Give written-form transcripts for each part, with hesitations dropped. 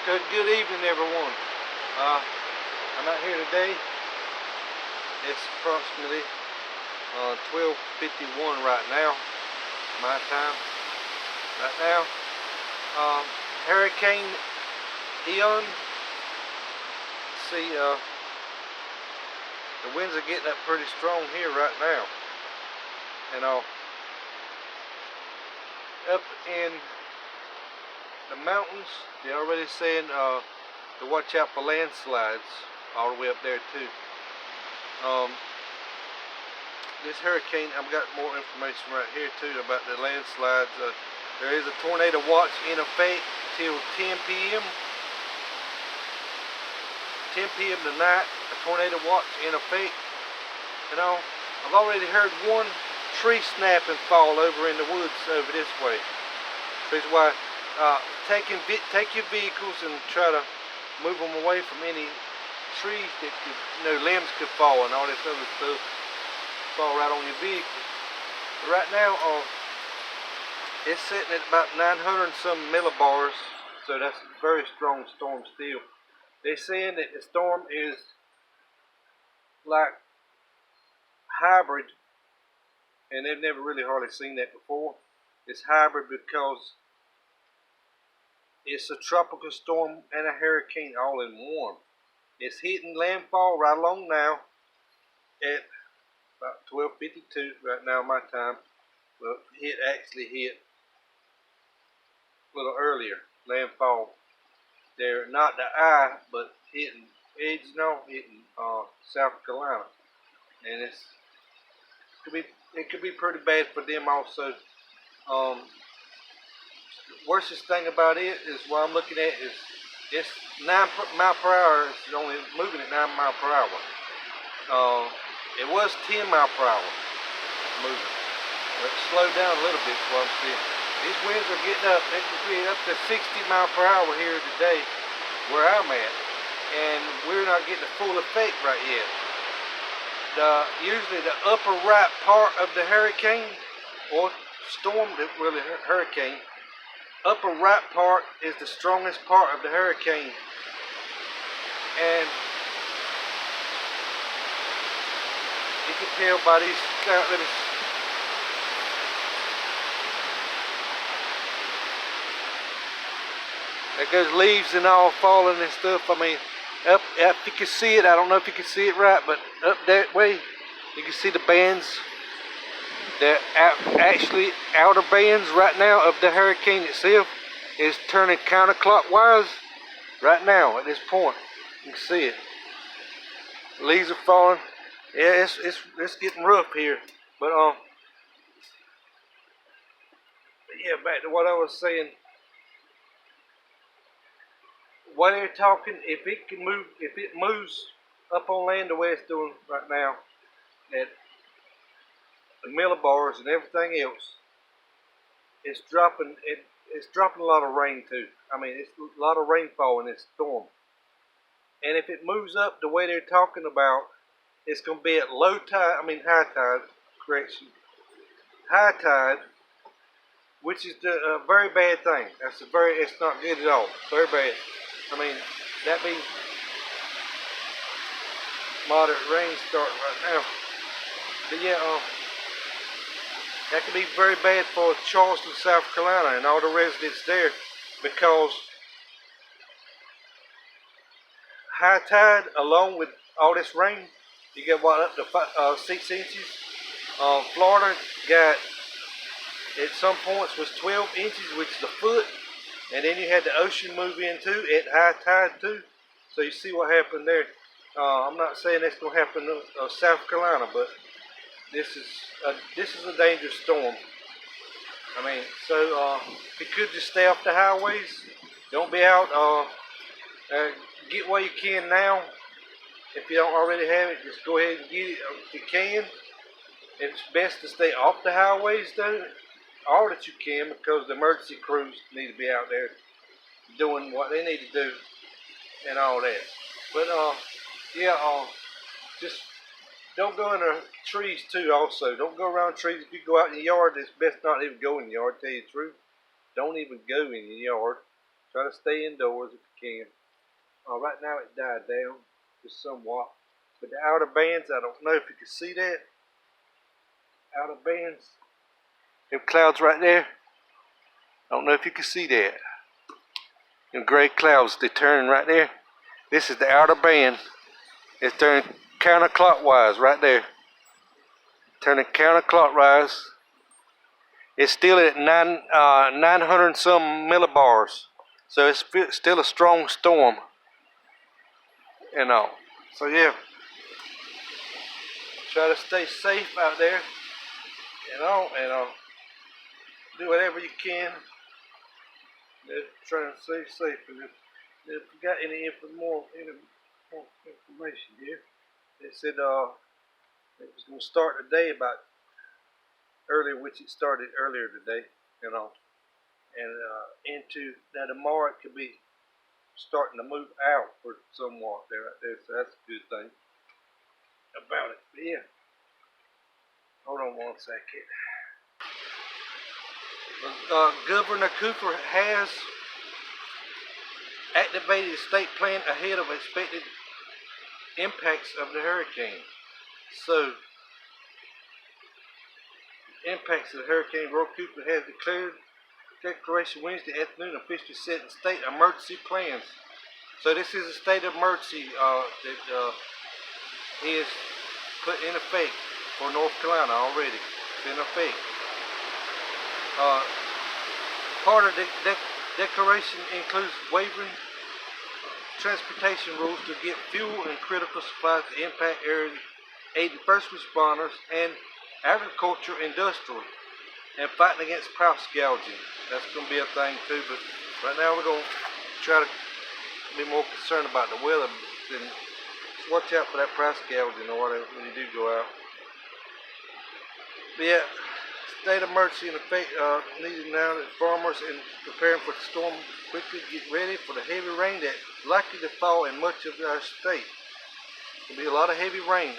Good evening, everyone. I'm out here today. It's approximately 12:51 right now, my time. Right now, Hurricane Ian. See, the winds are getting up pretty strong here right now, and up in the mountains, they're already saying to watch out for landslides all the way up there too. This hurricane, I've got more information right here too about the landslides. There is a tornado watch in effect till 10 p.m. 10 p.m. tonight, a tornado watch in effect. I've already heard one tree snap and fall over in the woods over this way. That's why take your vehicles and try to move them away from any trees that could, limbs could fall and all this other stuff fall right on your vehicle. But right now, it's sitting at about 900 and some millibars, so that's a very strong storm still. They're saying that the storm is like hybrid, and they've never really hardly seen that before. It's hybrid because it's a tropical storm and a hurricane all in one. It's hitting landfall right along now at about 12:52 right now my time. Well, actually hit a little earlier. Landfall there, not the eye, but hitting hitting South Carolina, and it could be pretty bad for them also. Worstest thing about it is what I'm looking at is it's 9 miles per hour. It's only moving at 9 miles per hour. It was 10 miles per hour moving, but it slowed down a little bit. Is what I'm seeing. These winds are getting up. They could be up to 60 miles per hour here today, where I'm at, and we're not getting the full effect right yet. Usually the upper right part of the hurricane or storm, really hurricane, upper right part is the strongest part of the hurricane, and you can tell by these. There goes leaves and all falling and stuff. I mean, up you can see it. I don't know if you can see it right, but up that way, you can see the bands. The actually outer bands right now of the hurricane itself is turning counterclockwise right now at this point. You can see it. Leaves are falling. Yeah, it's getting rough here. But yeah, back to what I was saying. What they're talking, if it moves up on land the way it's doing right now, at the millibars and everything else, it's dropping a lot of rain too. I mean, it's a lot of rainfall in this storm. And if it moves up the way they're talking about, it's going to be at high tide, correction, high tide, which is a very bad thing. It's not good at all. Very bad. I mean, that means moderate rain starting right now. But yeah, that could be very bad for Charleston, South Carolina, and all the residents there, because high tide, along with all this rain, you get up to 6 inches. Florida got, at some points, was 12 inches, which is a foot. And then you had the ocean move in too at high tide too. So you see what happened there. I'm not saying that's going to happen to South Carolina, but this is a dangerous storm. I mean, so if you could just stay off the highways, don't be out. Get what you can now. If you don't already have it, just go ahead and get it if you can. It's best to stay off the highways though, all that you can, because the emergency crews need to be out there doing what they need to do and all that. But just don't go in the trees too. Also, don't go around trees. If you go out in the yard, it's best not even go in the yard. To tell you the truth, don't even go in the yard. Try to stay indoors if you can. Right now it died down just somewhat. But the outer bands, I don't know if you can see that. Outer bands. Them clouds right there. I don't know if you can see that. Them gray clouds, they turn right there. This is the outer band. It's turning counterclockwise right there. Turning counterclockwise. It's still at 900 and some millibars. So it's still a strong storm. You know. So yeah. Try to stay safe out there. You know, and do whatever you can. Trying to stay safe. And if you got any more information here, they said it was going to start today about earlier, which it started earlier today, you know, and into now tomorrow it could be starting to move out for somewhat there, right there. So that's a good thing about it. But yeah, hold on one second. Governor Cooper has activated a state plan ahead of expected impacts of the hurricane. So, impacts of the hurricane, Governor Cooper has declared declaration Wednesday afternoon officially setting state emergency plans. So this is a state of emergency that is put in effect for North Carolina already. It's in effect. Part of the declaration includes waiving transportation rules to get fuel and critical supplies to impact areas, aiding first responders and agriculture, industrial, and fighting against price gouging. That's going to be a thing too, but right now we're going to try to be more concerned about the weather and watch out for that price gouging or whatever when you do go out. But yeah, state of emergency in effect needed now that farmers and preparing for the storm quickly get ready for the heavy rain that's likely to fall in much of our state. There'll be a lot of heavy rain.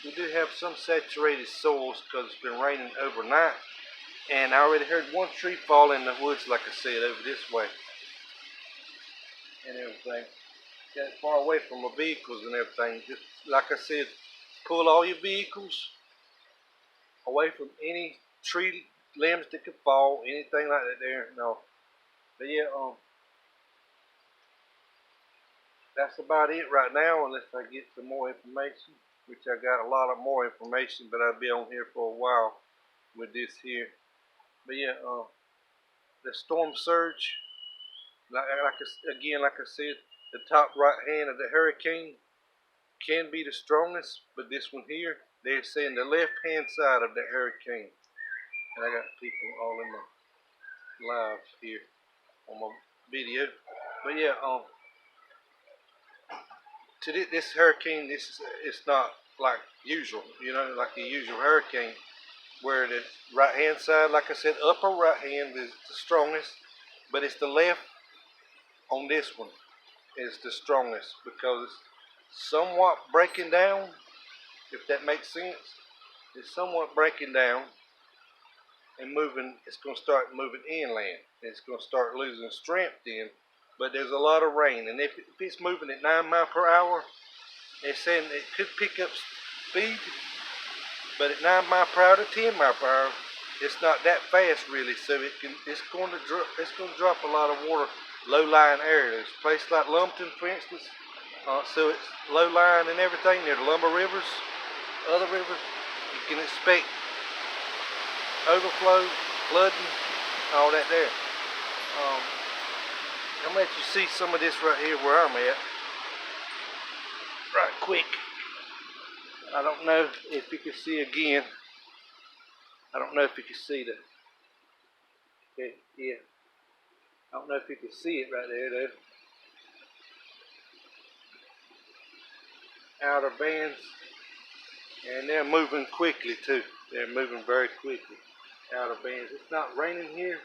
We do have some saturated soils because it's been raining overnight, and I already heard one tree fall in the woods, like I said, over this way and everything. Got far away from the vehicles and everything. Just like I said, pull all your vehicles away from any tree limbs that could fall, anything like that there. No. But yeah, that's about it right now, unless I get some more information, which I got a lot of more information, but I'll be on here for a while with this here. But yeah, the storm surge, like I said, the top right hand of the hurricane can be the strongest, but this one here, they're saying the left hand side of the hurricane. And I got people all in my live here on my video. But yeah, to this hurricane, it's not like usual, you know, like the usual hurricane, where the right hand side, like I said, upper right hand is the strongest, but it's the left on this one is the strongest because it's somewhat breaking down, if that makes sense. It's somewhat breaking down and moving. It's going to start moving inland. It's going to start losing strength then, but there's a lot of rain, and if it's moving at 9 miles per hour, they're saying it could pick up speed, but at 9 miles per hour to 10 miles per hour, it's not that fast really. So it's going to drop a lot of water, low-lying areas. Places like Lumpton, for instance, so it's low-lying and everything near the lumber rivers, other rivers. You can expect overflow, flooding, all that there. I'm going to let you see some of this right here where I'm at. Right quick. I don't know if you can see again. I don't know if you can see the. Okay, yeah. I don't know if you can see it right there though. Outer bands. And they're moving quickly too. They're moving very quickly. Outer bands. It's not raining here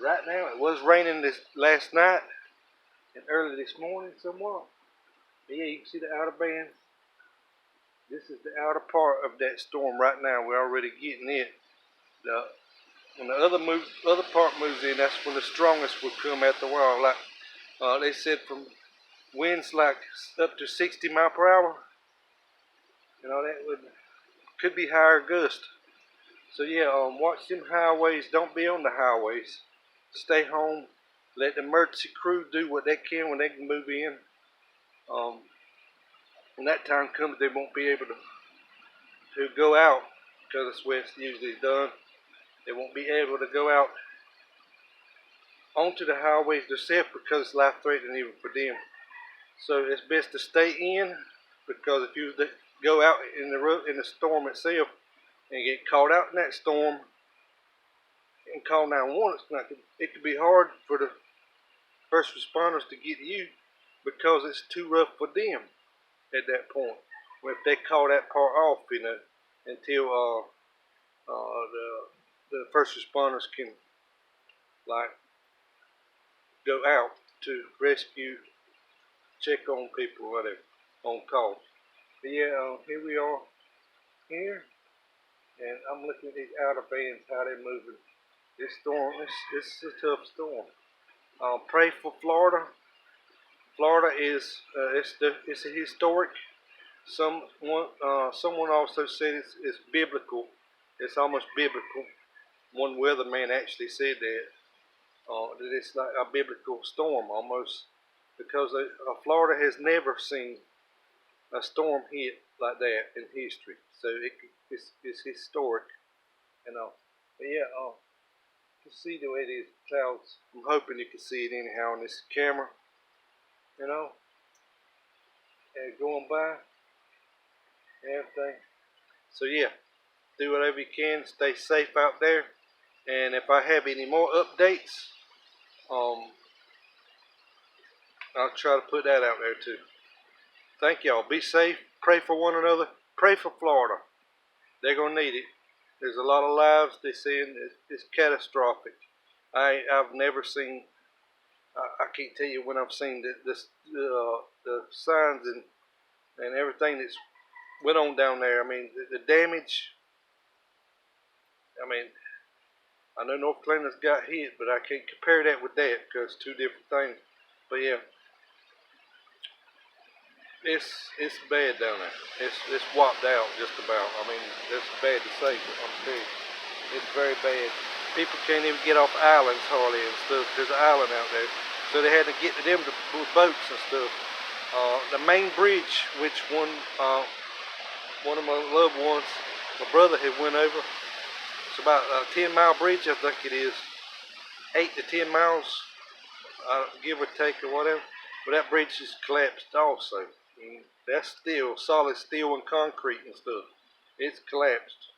right now. It was raining this last night and early this morning somewhat. But yeah, you can see the outer bands. This is the outer part of that storm right now. We're already getting it. when the other part moves in, that's when the strongest will come at the wall. Like they said, from winds like up to 60 mile per hour. You know, that could be higher gust. So yeah, watch them highways. Don't be on the highways. Stay home. Let the emergency crew do what they can when they can move in. When that time comes, they won't be able to go out because that's where it's usually done. They won't be able to go out onto the highways themselves because it's life-threatening even for them. So it's best to stay in, because if you go out in the storm itself and get caught out in that storm and call 911, it could be hard for the first responders to get you because it's too rough for them at that point. If they call that part off, you know, until the first responders can like go out to rescue, check on people, whatever, on call. But yeah, here we are here, and I'm looking at these outer bands, how they're moving. This storm, it's a tough storm. Pray for Florida. Florida is it's a historic. Someone also said it's biblical. It's almost biblical. One weatherman actually said that it's like a biblical storm almost, because Florida has never seen a storm hit like that in history. So it's historic, you know. But yeah, you can see the way it is clouds. I'm hoping you can see it anyhow on this camera, you know. And going by and everything. So yeah, do whatever you can. Stay safe out there. And if I have any more updates, I'll try to put that out there too. Thank y'all. Be safe. Pray for one another. Pray for Florida. They're gonna need it. There's a lot of lives. They're saying it's catastrophic. I've never seen. I can't tell you when I've seen the signs and everything that's went on down there. I mean, the damage. I mean, I know North Carolina's got hit, but I can't compare that with that because two different things. But yeah, it's bad down there. It's wiped out just about. I mean, it's bad to say, but I'm telling you, it's very bad. People can't even get off islands hardly and stuff. There's an island out there, so they had to get to them with boats and stuff. The main bridge, which one of my loved ones, my brother had went over. It's about a 10-mile bridge, I think it is, 8 to 10 miles, give or take or whatever. But that bridge is collapsed also. And that's still solid steel and concrete and stuff. It's collapsed.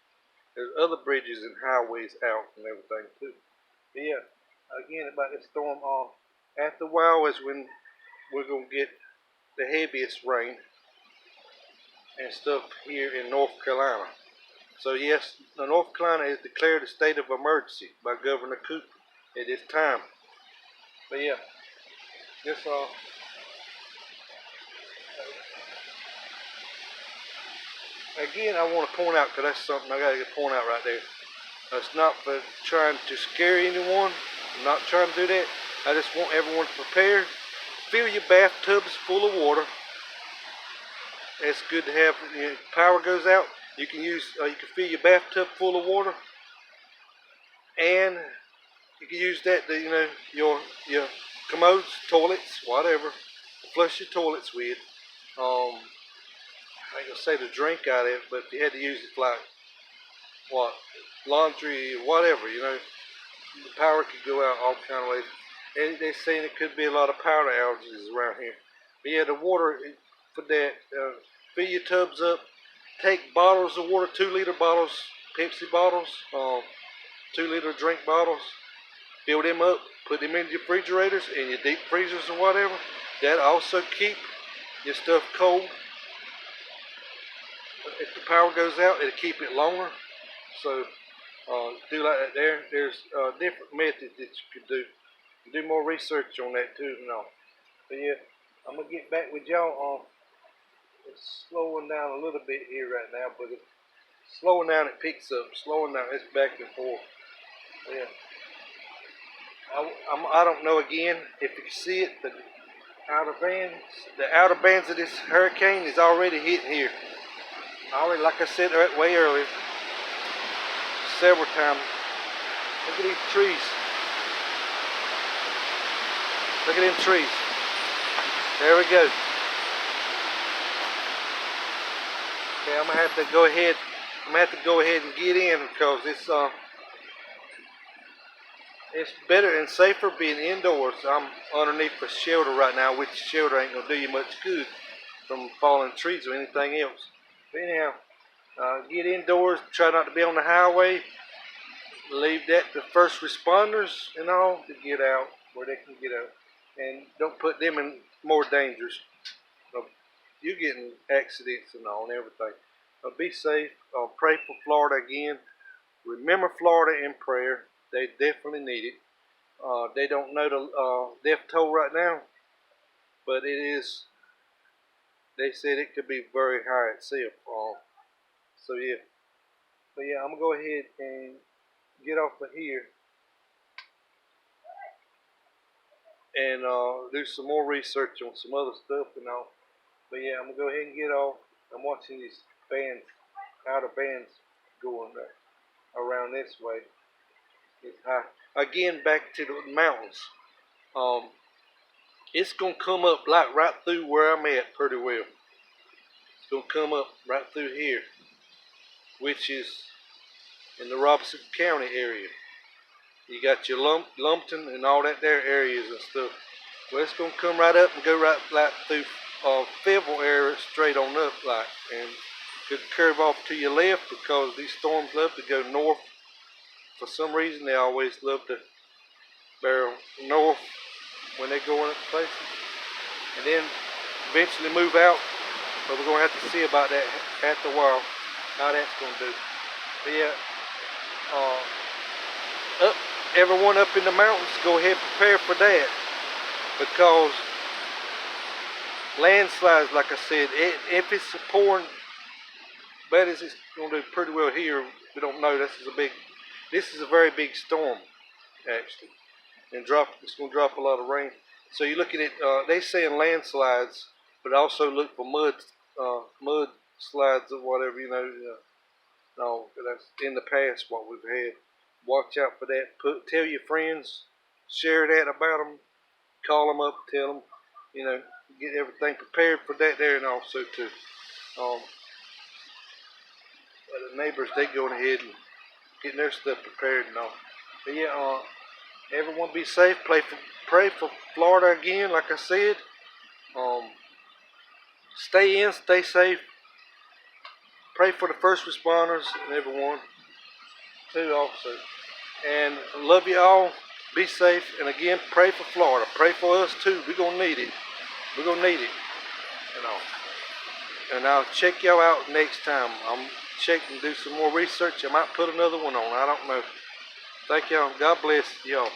There's other bridges and highways out and everything too. But yeah, again about this storm, after a while is when we're gonna get the heaviest rain and stuff here in North Carolina. So yes, North Carolina has declared a state of emergency by Governor Cooper at this time. But yeah, this again, I want to point out, because that's something I got to point out right there. It's not for trying to scare anyone. I'm not trying to do that. I just want everyone to prepare. Fill your bathtubs full of water. It's good to have. You know, power goes out. You can use. You can fill your bathtub full of water, and you can use that to, you know, your commodes, toilets, whatever. Flush your toilets with. I ain't gonna say to drink out of it, but if you had to use it for like what, laundry, whatever, you know, the power could go out all kind of ways. And they're saying it could be a lot of power outages around here. But yeah, the water for that, fill your tubs up. Take bottles of water, 2-liter bottles, Pepsi bottles, 2-liter drink bottles. Fill them up, put them in your refrigerators and your deep freezers or whatever. That also keep your stuff cold. If the power goes out, it'll keep it longer. So do like that there. There's different methods that you could do. Do more research on that too and all. But yeah, I'm gonna get back with y'all. It's slowing down a little bit here right now, but it's slowing down, it picks up. Slowing down, it's back and forth. Yeah. I don't know again if you can see it, but the outer bands of this hurricane is already hitting here. Already, like I said way earlier, several times. Look at these trees. Look at them trees. There we go. Okay, I'm gonna have to go ahead. I'm gonna have to go ahead and get in because it's better and safer being indoors. I'm underneath the shelter right now, which shelter ain't gonna do you much good from falling trees or anything else. But anyhow, get indoors. Try not to be on the highway. Leave that to first responders and all to get out where they can get out, and don't put them in more dangers. You're getting accidents and all and everything. Be safe. Pray for Florida again. Remember Florida in prayer. They definitely need it. They don't know the death toll right now, but it is. They said it could be very high itself. So yeah. But yeah, I'm gonna go ahead and get off of here and do some more research on some other stuff and all. But yeah, I'm gonna go ahead and get off. I'm watching these bands, outer bands, going there around this way. It's high. Again, back to the mountains. Um, it's gonna come up like right through where I'm at pretty well. It's gonna come up right through here, which is in the Robeson County area. You got your Lumpton and all that there areas and stuff. Well, it's gonna come right up and go right like through Fayetteville area straight on up like, and could curve off to your left because these storms love to go north. For some reason, they always love to barrel north when they're going up places, and then eventually move out. But we're gonna have to see about that after a while, how that's gonna do. But yeah, up everyone up in the mountains, go ahead and prepare for that because landslides, like I said, if it's pouring bad as it's gonna do pretty well here, we don't know. This is a very big storm actually, and it's gonna drop a lot of rain. So you're looking at they saying landslides, but also look for mud slides or whatever, you know. No, that's in the past what we've had. Watch out for that. Tell your friends, share that about them, call them up, tell them, you know, get everything prepared for that there, and also too. The neighbors, they going ahead and getting their stuff prepared and all. But yeah, everyone be safe. Pray for Florida again, like I said. Stay in, stay safe. Pray for the first responders and everyone too also. And love you all. Be safe. And again, pray for Florida. Pray for us too. We're gonna need it. We're gonna need it. And all. And I'll check y'all out next time. I'm checking, do some more research. I might put another one on. I don't know. Thank y'all. God bless y'all.